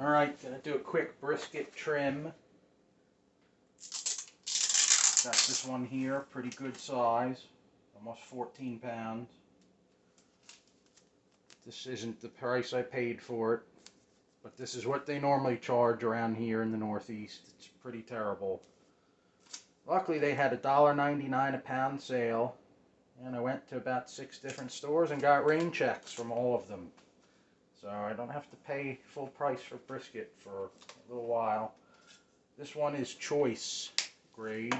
Alright, gonna do a quick brisket trim. Got this one here, pretty good size, almost 14 pounds. This isn't the price I paid for it, but this is what they normally charge around here in the Northeast. It's pretty terrible. Luckily they had a $1.99 a pound sale, and I went to about 6 different stores and got rain checks from all of them. So I don't have to pay full price for brisket for a little while. This one is choice grade.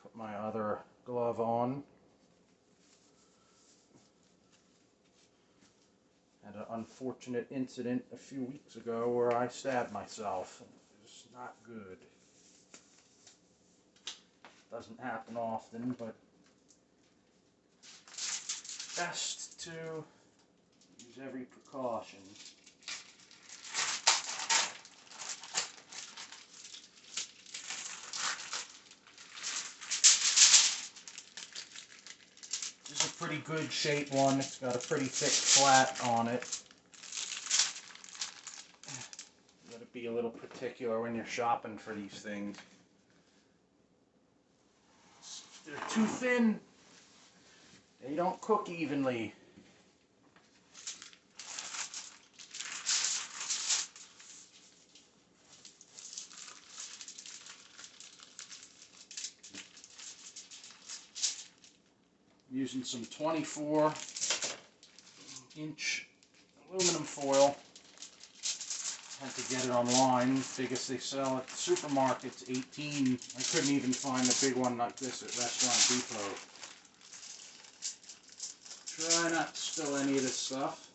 Put my other glove on. Had an unfortunate incident a few weeks ago where I stabbed myself. It was not good. Doesn't happen often, but best to use every precaution. This is a pretty good shaped one. It's got a pretty thick flat on it. You gotta be a little particular when you're shopping for these things. If they're too thin, they don't cook evenly. Using some 24-inch aluminum foil. Had to get it online. Biggest they sell at the supermarkets, 18. I couldn't even find a big one like this at Restaurant Depot. Try not to spill any of this stuff.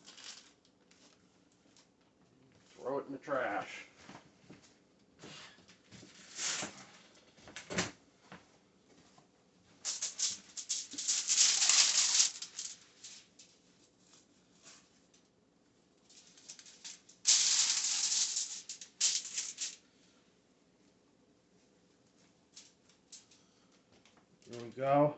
Throw it in the trash. There we go.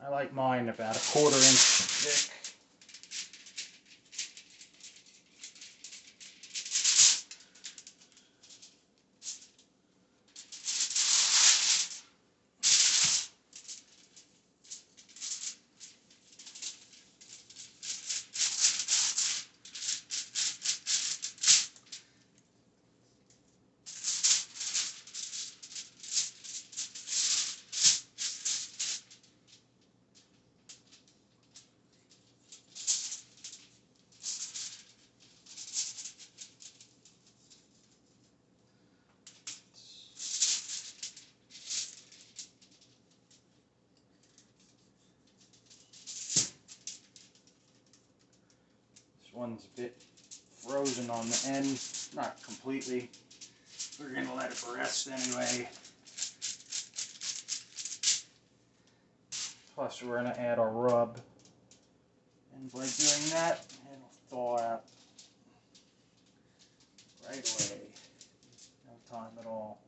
I like mine about 1/4 inch thick. One's a bit frozen on the end, not completely. We're going to let it rest anyway. Plus we're going to add our rub, and by doing that it'll thaw out right away. No time at all.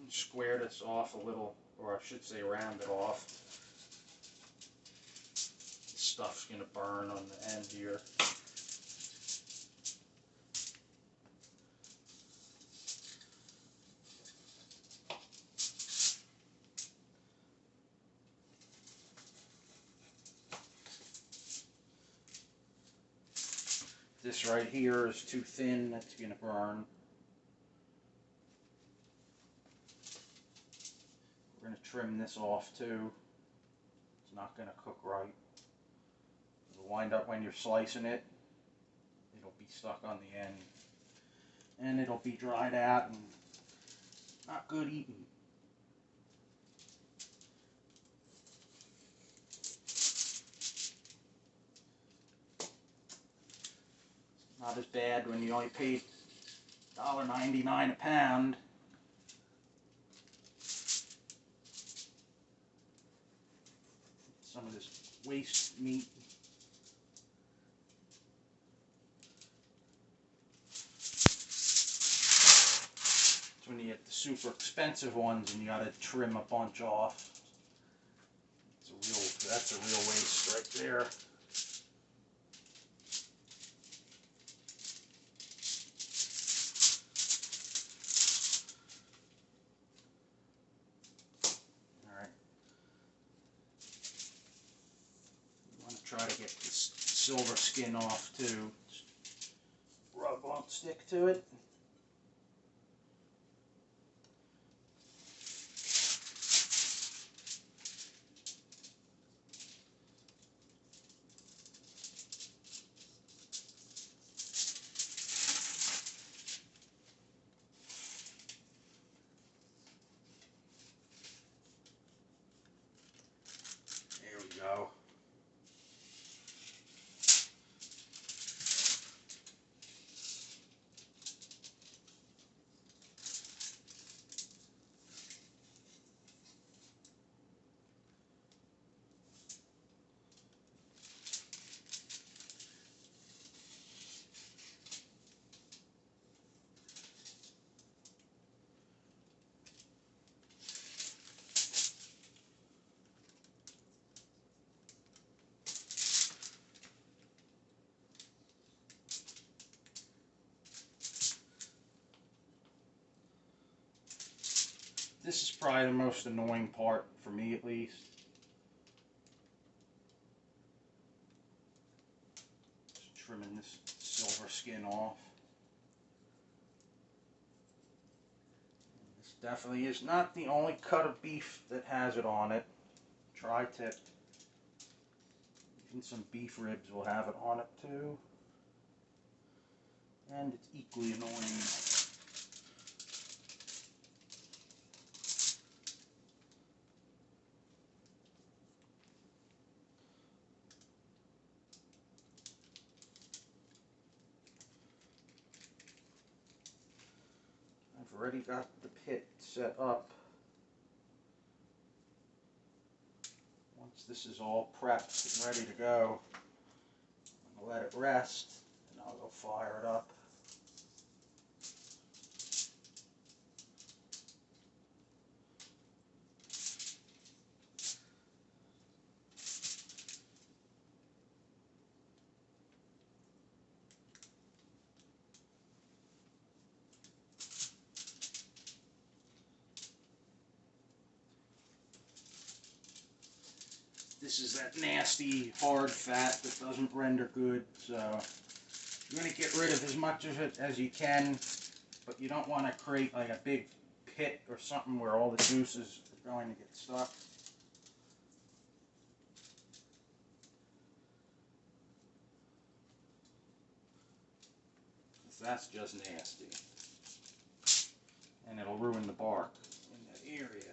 Square this off a little, or I should say round it off. Stuff's gonna burn on the end here. This right here is too thin, that's gonna burn. We're gonna trim this off too. It's not gonna cook right. It'll wind up when you're slicing it, it'll be stuck on the end. And it'll be dried out and not good eating. Not as bad when you only paid $1.99 a pound. Some of this waste meat. It's when you get the super expensive ones and you gotta trim a bunch off. That's a real waste right there. Alright. You want to try to get this silver skin off too. Just rub won't stick to it. There we go. This is probably the most annoying part, for me at least. Just trimming this silver skin off. This definitely is not the only cut of beef that has it on it. Tri-tip. Even some beef ribs will have it on it too. And it's equally annoying. I've already got the pit set up. Once this is all prepped and ready to go, I'm going to let it rest and I'll go fire it up. This is that nasty, hard fat that doesn't render good, so you're going to get rid of as much of it as you can, but you don't want to create like a big pit or something where all the juices are going to get stuck. That's just nasty. And it'll ruin the bark in that area.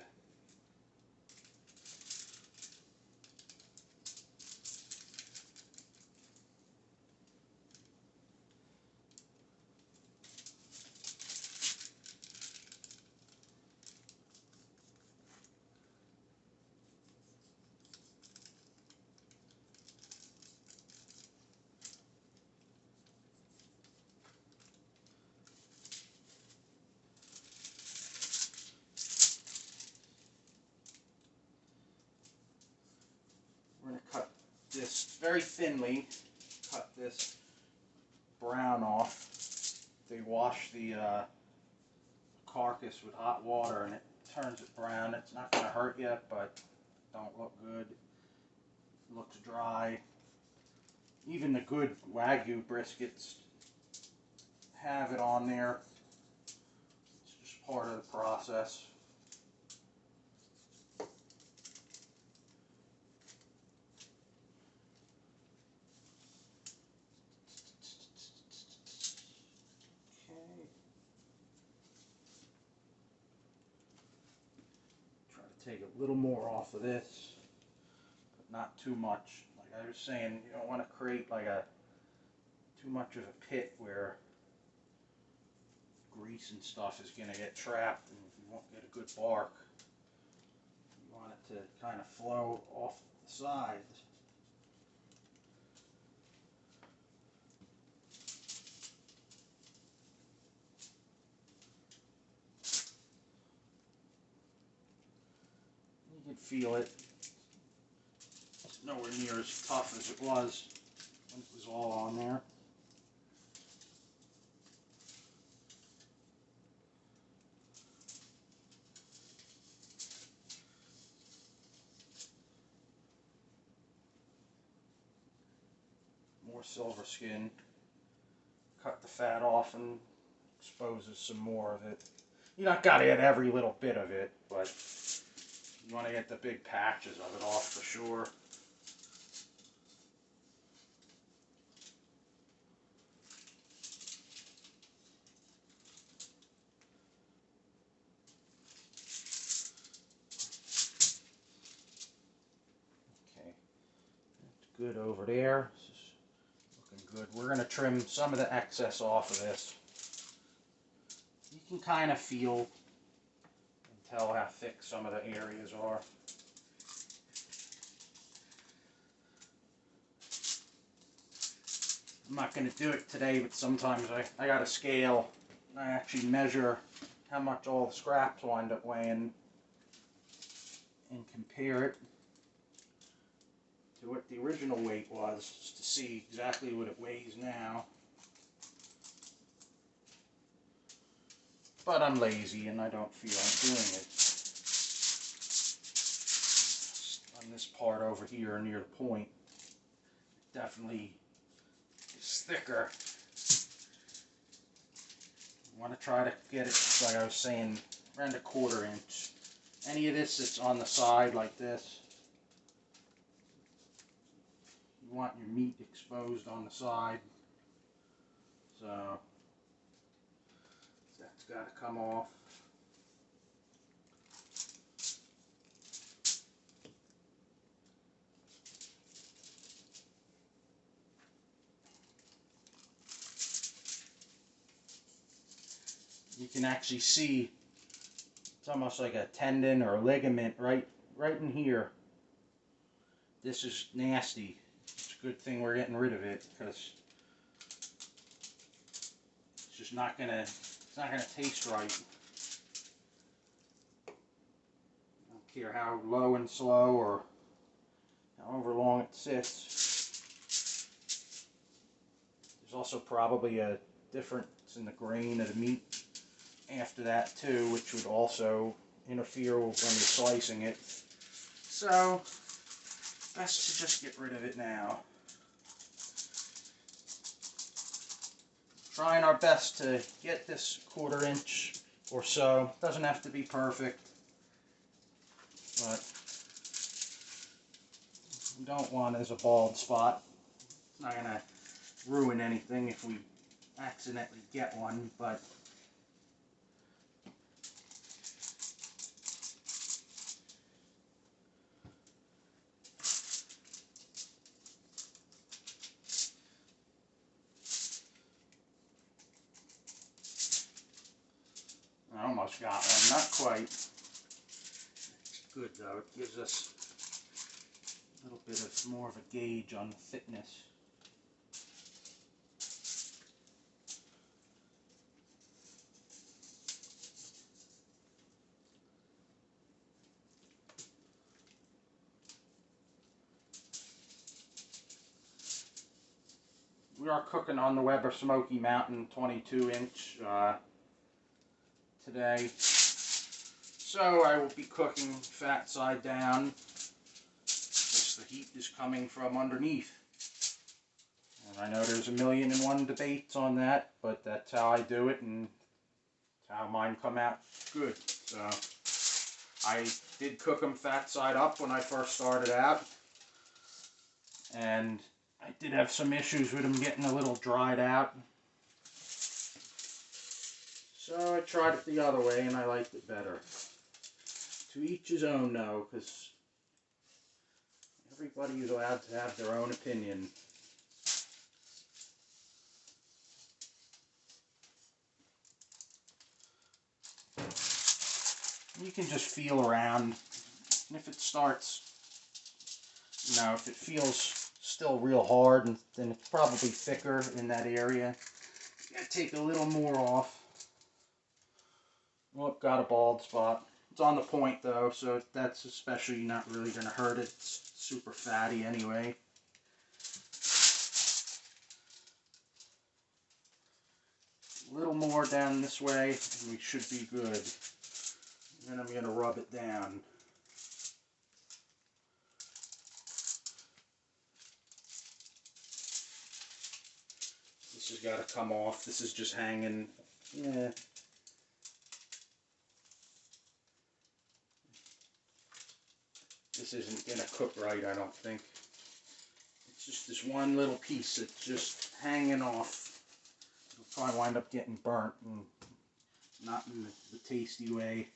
We're going to cut this very thinly, cut this brown off. They wash the carcass with hot water and it turns it brown. It's not going to hurt yet, but don't look good. It looks dry. Even the good Wagyu briskets have it on there. It's just part of the process. Take a little more off of this, but not too much. Like I was saying, you don't want to create like a too much of a pit where grease and stuff is going to get trapped and you won't get a good bark. You want it to kind of flow off the sides. You can feel it. It's nowhere near as tough as it was when it was all on there. More silver skin. Cut the fat off and exposes some more of it. You don't got to get every little bit of it, but you want to get the big patches of it off for sure. Okay, that's good over there. This is looking good. We're going to trim some of the excess off of this. You can kind of feel and tell how thick some of the areas are. I'm not going to do it today, but sometimes I got a scale and I actually measure how much all the scraps wind up weighing and compare it to what the original weight was, just to see exactly what it weighs now. But I'm lazy and I don't feel like doing it. On this part over here near the point, definitely is thicker. I want to try to get it, like I was saying, around 1/4 inch. Any of this that's on the side like this, you want your meat exposed on the side. So that's got to come off. You can actually see it's almost like a tendon or a ligament right in here. This is nasty. It's a good thing we're getting rid of it, because it's just not gonna taste right. I don't care how low and slow or however long it sits. There's also probably a difference in the grain of the meat after that too, which would also interfere with when you're slicing it. So best to just get rid of it now. Trying our best to get this 1/4 inch or so. Doesn't have to be perfect, but we don't want as a bald spot. It's not gonna ruin anything if we accidentally get one, but I almost got one, not quite. It's good though, it gives us a little bit of more of a gauge on the thickness. We are cooking on the Weber Smoky Mountain 22 inch today. So I will be cooking fat side down, because the heat is coming from underneath. And I know there's 1,000,001 debates on that, but that's how I do it, and that's how mine come out good. So I did cook them fat side up when I first started out, and I did have some issues with them getting a little dried out. So I tried it the other way and I liked it better. To each his own though, because everybody is allowed to have their own opinion. You can just feel around, and if it starts, if it feels still real hard, and then it's probably thicker in that area. You gotta take a little more off. Oh, got a bald spot. It's on the point though, so that's especially not really gonna hurt it. It's super fatty anyway. A little more down this way, and we should be good. And then I'm gonna rub it down. This has got to come off. This is just hanging. Yeah. This isn't going to cook right, I don't think. It's just this one little piece that's just hanging off. It'll probably wind up getting burnt, and not in the tasty way.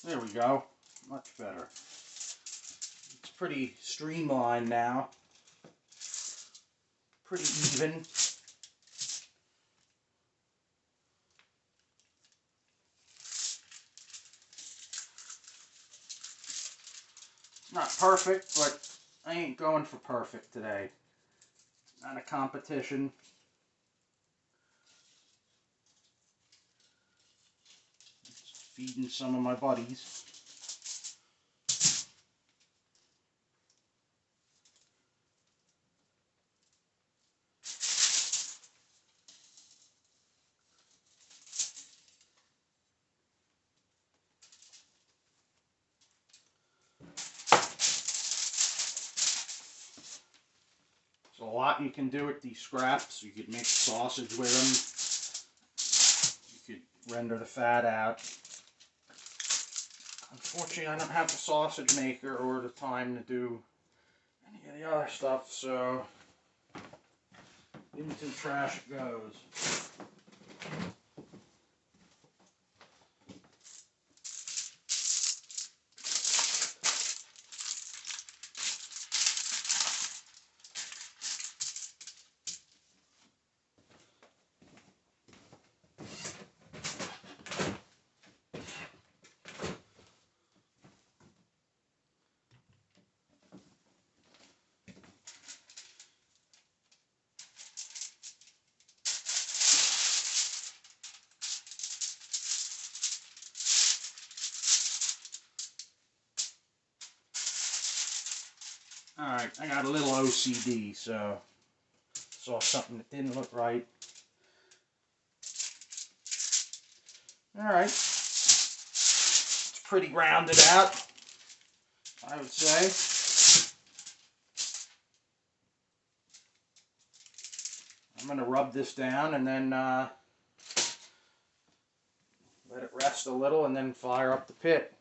There we go. Much better. It's pretty streamlined now. Pretty even. Not perfect, but I ain't going for perfect today. Not a competition. Just feeding some of my buddies. There's a lot you can do with these scraps. You could make sausage with them. You could render the fat out. Unfortunately, I don't have the sausage maker or the time to do any of the other stuff, so into the trash it goes. Alright, I got a little OCD, so saw something that didn't look right. Alright, it's pretty rounded out, I would say. I'm going to rub this down and then let it rest a little and then fire up the pit.